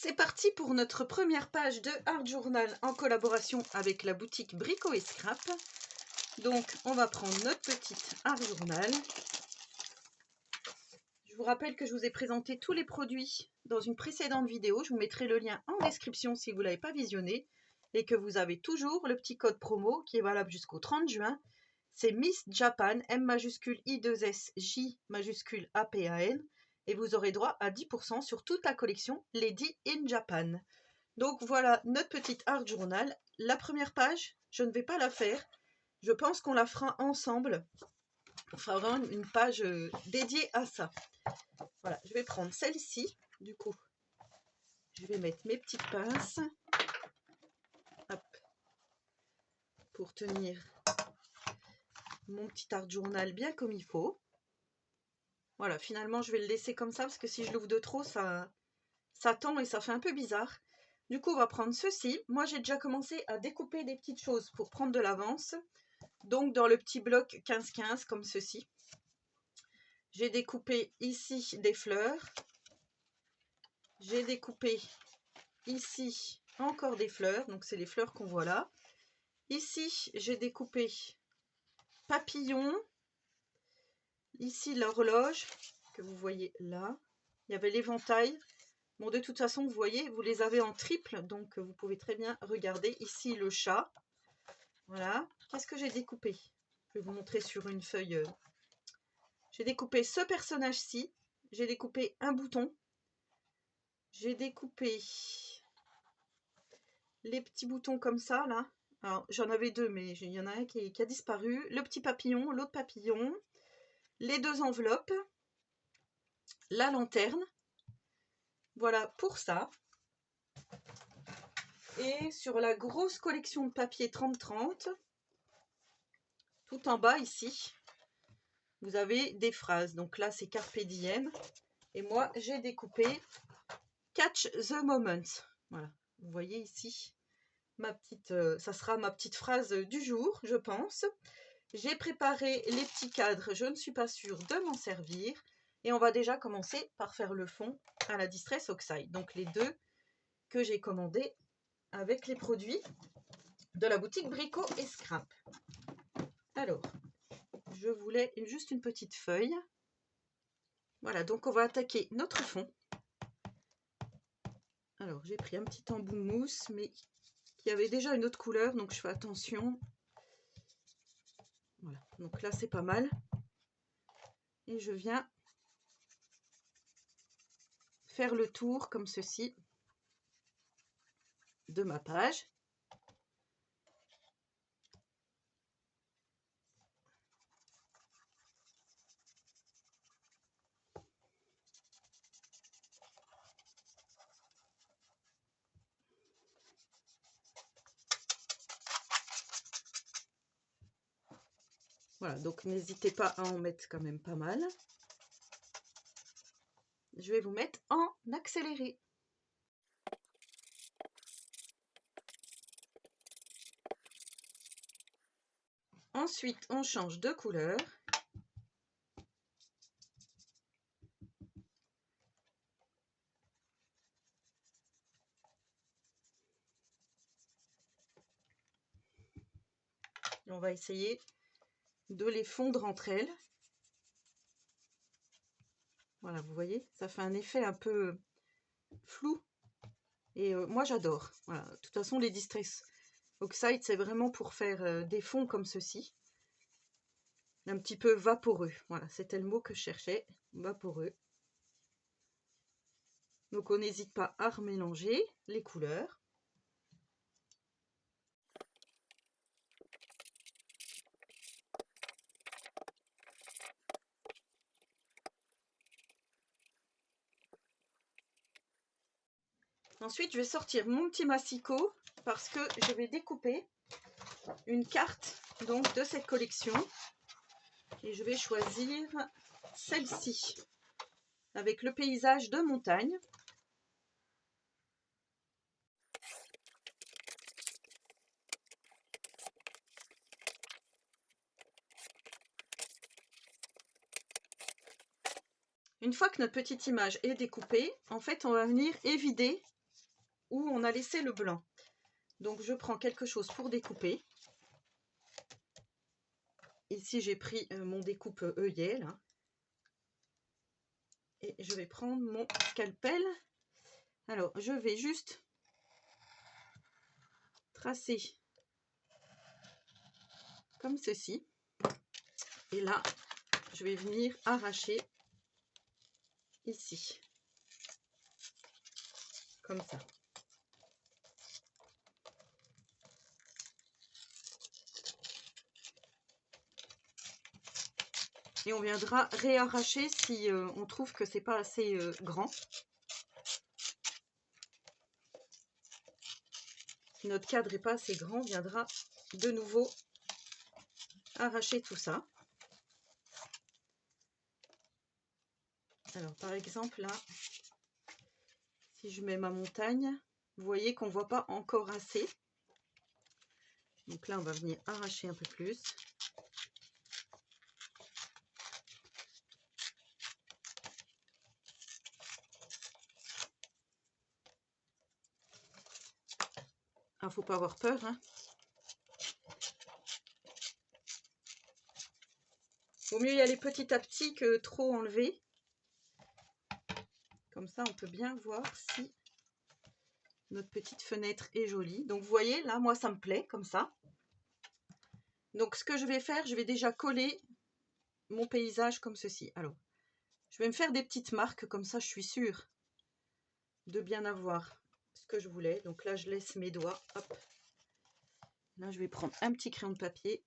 C'est parti pour notre première page de Art Journal en collaboration avec la boutique Brico et Scrap. Donc on va prendre notre petite Art Journal. Je vous rappelle que je vous ai présenté tous les produits dans une précédente vidéo. Je vous mettrai le lien en description si vous ne l'avez pas visionné. Et que vous avez toujours le petit code promo qui est valable jusqu'au 30 juin. C'est Miss Japan, M majuscule I2S J majuscule APAN. Et vous aurez droit à 10% sur toute la collection Lady in Japan. Donc voilà notre petite Art Journal. La première page, je ne vais pas la faire. Je pense qu'on la fera ensemble. On fera vraiment une page dédiée à ça. Voilà, je vais prendre celle-ci. Du coup, je vais mettre mes petites pinces. Hop. Pour tenir mon petit Art Journal bien comme il faut. Voilà, finalement, je vais le laisser comme ça parce que si je l'ouvre de trop, ça tend et ça fait un peu bizarre. Du coup, on va prendre ceci. Moi, j'ai déjà commencé à découper des petites choses pour prendre de l'avance. Donc, dans le petit bloc 15-15, comme ceci. J'ai découpé ici des fleurs. J'ai découpé ici encore des fleurs. Donc, c'est les fleurs qu'on voit là. Ici, j'ai découpé papillons. Ici, l'horloge que vous voyez là. Il y avait l'éventail. Bon, de toute façon, vous voyez, vous les avez en triple. Donc, vous pouvez très bien regarder. Ici, le chat. Voilà. Qu'est-ce que j'ai découpé? Je vais vous montrer sur une feuille. J'ai découpé ce personnage-ci. J'ai découpé un bouton. J'ai découpé les petits boutons comme ça, là. Alors, j'en avais deux, mais il y en a un qui a disparu. Le petit papillon, l'autre papillon. Les deux enveloppes. La lanterne. Voilà pour ça. Et sur la grosse collection de papier 30-30, tout en bas ici, vous avez des phrases. Donc là, c'est Carpe Diem. Et moi, j'ai découpé Catch the Moment. Voilà, vous voyez ici, ça sera ma petite phrase du jour, je pense. J'ai préparé les petits cadres, je ne suis pas sûre de m'en servir. Et on va déjà commencer par faire le fond à la Distress Oxide. Donc les deux que j'ai commandés avec les produits de la boutique Brico et Scrap. Alors, je voulais juste une petite feuille. Voilà, donc on va attaquer notre fond. Alors, j'ai pris un petit embout mousse, mais qui avait déjà une autre couleur, donc je fais attention. Voilà, donc là c'est pas mal. Et je viens faire le tour comme ceci de ma page. Voilà, donc n'hésitez pas à en mettre quand même pas mal. Je vais vous mettre en accéléré. Ensuite, on change de couleur. On va essayer de les fondre entre elles. Voilà, vous voyez, ça fait un effet un peu flou. Et moi, j'adore. Voilà. De toute façon, les Distress Oxide, c'est vraiment pour faire des fonds comme ceci. Un petit peu vaporeux. Voilà, c'était le mot que je cherchais. Vaporeux. Donc, on n'hésite pas à remélanger les couleurs. Ensuite, je vais sortir mon petit massicot parce que je vais découper une carte donc de cette collection. Et je vais choisir celle-ci avec le paysage de montagne. Une fois que notre petite image est découpée, en fait, on va venir évider où on a laissé le blanc. Donc je prends quelque chose pour découper. Ici j'ai pris mon découpe œillet là. Et je vais prendre mon scalpel. Alors je vais juste tracer comme ceci. Et là je vais venir arracher ici. Comme ça. Et on viendra réarracher si on trouve que c'est pas assez grand. Si notre cadre n'est pas assez grand, on viendra de nouveau arracher tout ça. Alors par exemple là, si je mets ma montagne, vous voyez qu'on ne voit pas encore assez. Donc là on va venir arracher un peu plus. Ah, faut pas avoir peur, hein. Vaut mieux y aller petit à petit que trop enlever. Comme ça, on peut bien voir si notre petite fenêtre est jolie. Donc, vous voyez, là, moi, ça me plaît, comme ça. Donc, ce que je vais faire, je vais déjà coller mon paysage comme ceci. Alors, je vais me faire des petites marques, comme ça, je suis sûre de bien avoir ce que je voulais. Donc là, je laisse mes doigts. Hop. Là, je vais prendre un petit crayon de papier.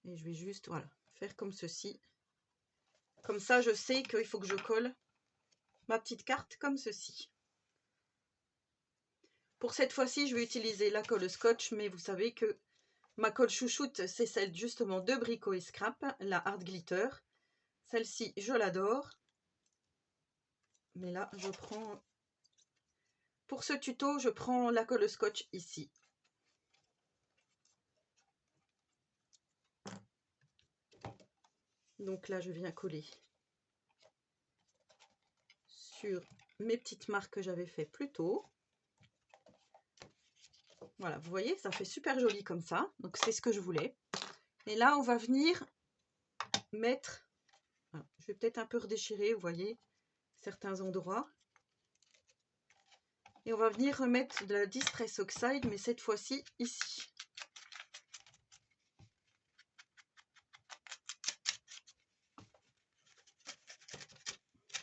Et je vais juste, voilà, faire comme ceci. Comme ça, je sais qu'il faut que je colle ma petite carte comme ceci. Pour cette fois-ci, je vais utiliser la colle scotch, mais vous savez que ma colle chouchoute, c'est celle justement de Brico et Scrap, la Hard Glitter. Celle-ci, je l'adore. Mais là, je prends... Pour ce tuto, je prends la colle scotch ici. Donc là, je viens coller sur mes petites marques que j'avais fait plus tôt. Voilà, vous voyez, ça fait super joli comme ça. Donc c'est ce que je voulais. Et là, on va venir mettre... Alors, je vais peut-être un peu redéchirer, vous voyez, certains endroits. Et on va venir remettre de la Distress Oxide, mais cette fois-ci ici.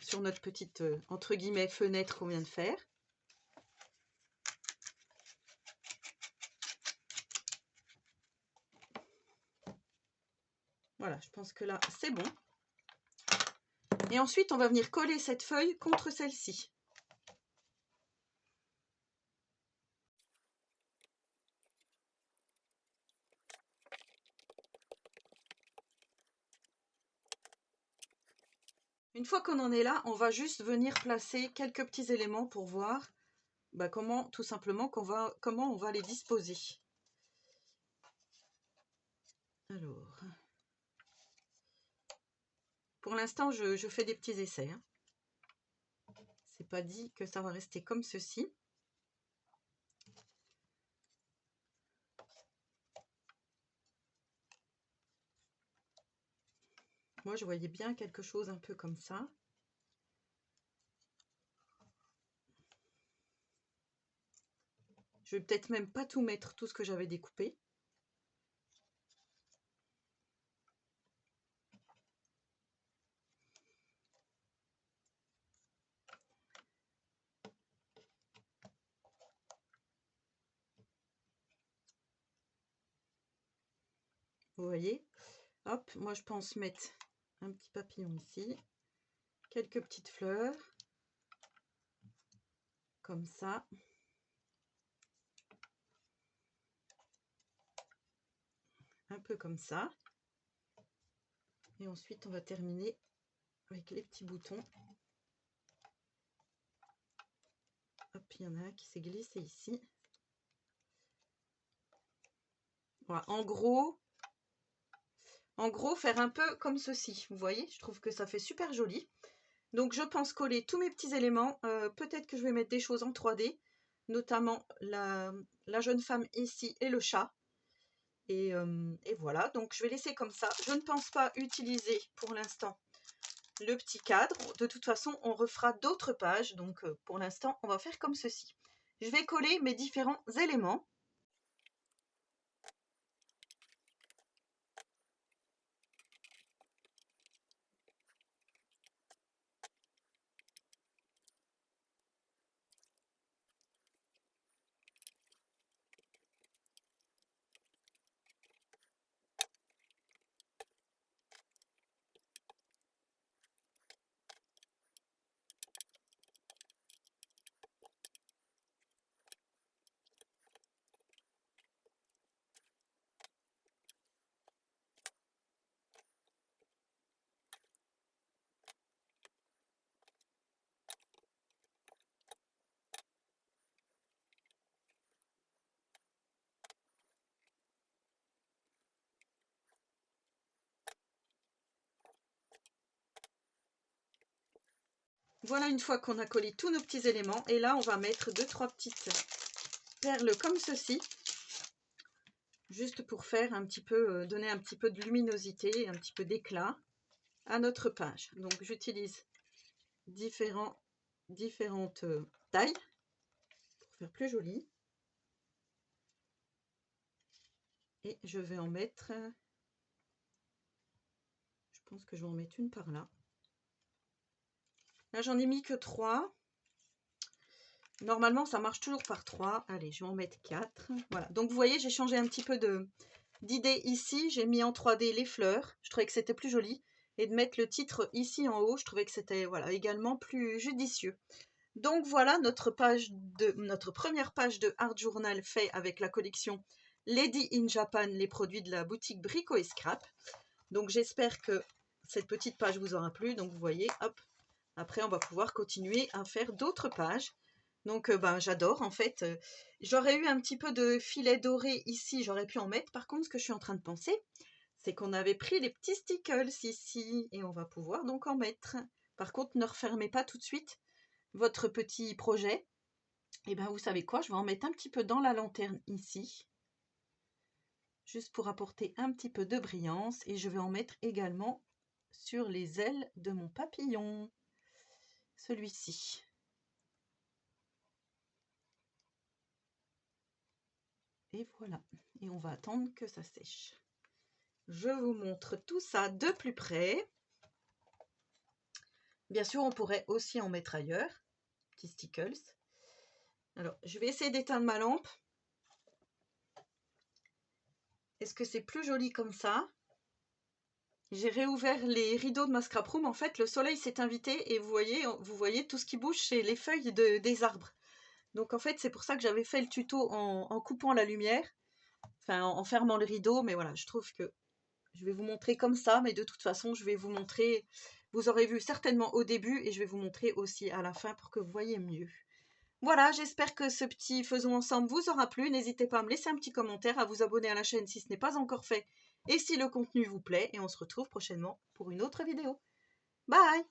Sur notre petite, entre guillemets, fenêtre qu'on vient de faire. Voilà, je pense que là, c'est bon. Et ensuite, on va venir coller cette feuille contre celle-ci. Une fois qu'on en est là, on va juste venir placer quelques petits éléments pour voir comment, tout simplement, comment on va les disposer. Alors, pour l'instant, je fais des petits essais. Hein. C'est pas dit que ça va rester comme ceci. Moi, je voyais bien quelque chose un peu comme ça. Je vais peut-être même pas tout mettre, tout ce que j'avais découpé. Vous voyez? Hop, moi je pense mettre un petit papillon ici. Quelques petites fleurs. Comme ça. Un peu comme ça. Et ensuite, on va terminer avec les petits boutons. Hop, il y en a un qui s'est glissé ici. Voilà, en gros, faire un peu comme ceci. Vous voyez, je trouve que ça fait super joli. Donc je pense coller tous mes petits éléments. Peut-être que je vais mettre des choses en 3D, notamment la jeune femme ici et le chat. Et voilà, donc je vais laisser comme ça. Je ne pense pas utiliser pour l'instant le petit cadre. De toute façon, on refera d'autres pages. Donc pour l'instant, on va faire comme ceci. Je vais coller mes différents éléments. Voilà, une fois qu'on a collé tous nos petits éléments, et là on va mettre 2-3 petites perles comme ceci, juste pour faire un petit peu, donner un petit peu de luminosité, un petit peu d'éclat à notre page. Donc j'utilise différentes tailles pour faire plus joli. Et je vais en mettre, je pense que je vais en mettre une par là. Là j'en ai mis que 3. Normalement ça marche toujours par 3. Allez, je vais en mettre 4. Voilà, donc vous voyez, j'ai changé un petit peu d'idée ici. J'ai mis en 3D les fleurs, je trouvais que c'était plus joli. Et de mettre le titre ici en haut, je trouvais que c'était voilà, également plus judicieux. Donc voilà notre première page de Art Journal fait avec la collection Lady in Japan, les produits de la boutique Brico et Scrap. Donc j'espère que cette petite page vous aura plu. Donc vous voyez, hop, après on va pouvoir continuer à faire d'autres pages. Donc j'adore en fait. J'aurais eu un petit peu de filet doré ici, j'aurais pu en mettre. Par contre, ce que je suis en train de penser, c'est qu'on avait pris les petits stickers ici et on va pouvoir donc en mettre. Par contre, ne refermez pas tout de suite votre petit projet. Et bien vous savez quoi, je vais en mettre un petit peu dans la lanterne ici, juste pour apporter un petit peu de brillance, et je vais en mettre également sur les ailes de mon papillon, celui-ci. Et voilà, et on va attendre que ça sèche. Je vous montre tout ça de plus près. Bien sûr, on pourrait aussi en mettre ailleurs, petits stickers. Alors, je vais essayer d'éteindre ma lampe. Est-ce que c'est plus joli comme ça? J'ai réouvert les rideaux de ma scrap room. En fait, le soleil s'est invité et vous voyez tout ce qui bouge, c'est les feuilles des arbres. Donc en fait, c'est pour ça que j'avais fait le tuto en coupant la lumière, enfin en fermant le rideau. Mais voilà, je trouve que je vais vous montrer comme ça, mais de toute façon, je vais vous montrer, vous aurez vu certainement au début et je vais vous montrer aussi à la fin pour que vous voyez mieux. Voilà, j'espère que ce petit faisons ensemble vous aura plu. N'hésitez pas à me laisser un petit commentaire, à vous abonner à la chaîne si ce n'est pas encore fait et si le contenu vous plaît. Et on se retrouve prochainement pour une autre vidéo. Bye!